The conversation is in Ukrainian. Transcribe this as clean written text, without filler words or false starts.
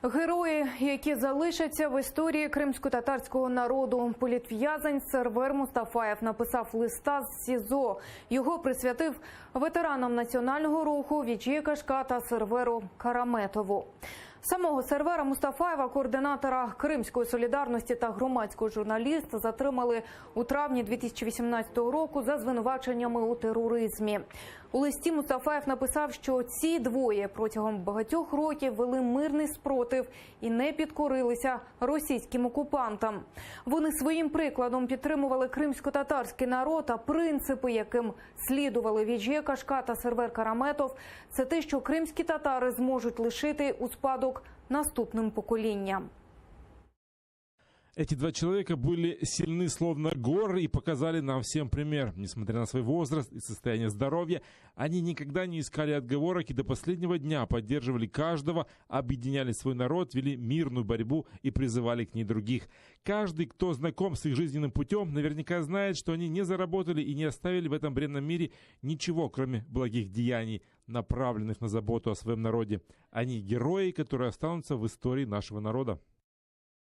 Герої, які залишаться в історії кримсько-татарського народу. Політв'язень Сервер Мустафаєв написав листа з СІЗО. Його присвятив ветеранам національного руху Вічі Кашка та Серверу Караметову. Самого Сервера Мустафаєва, координатора Кримської солідарності та громадського журналіста, затримали у травні 2018 року за звинуваченнями у тероризмі. У листі Мустафаєв написав, що ці двоє протягом багатьох років вели мирний спротив і не підкорилися російським окупантам. Вони своїм прикладом підтримували кримсько-татарський народ, а принципи, яким слідували Вічі Кашка та Сервер Караметов, це те, що кримські татари зможуть лишити у спадок наступним поколінням. Эти два человека были сильны словно горы и показали нам всем пример. Несмотря на свой возраст и состояние здоровья, они никогда не искали отговорок и до последнего дня поддерживали каждого, объединяли свой народ, вели мирную борьбу и призывали к ней других. Каждый, кто знаком с их жизненным путем, наверняка знает, что они не заработали и не оставили в этом бренном мире ничего, кроме благих деяний, направленных на заботу о своем народе. Они герои, которые останутся в истории нашего народа.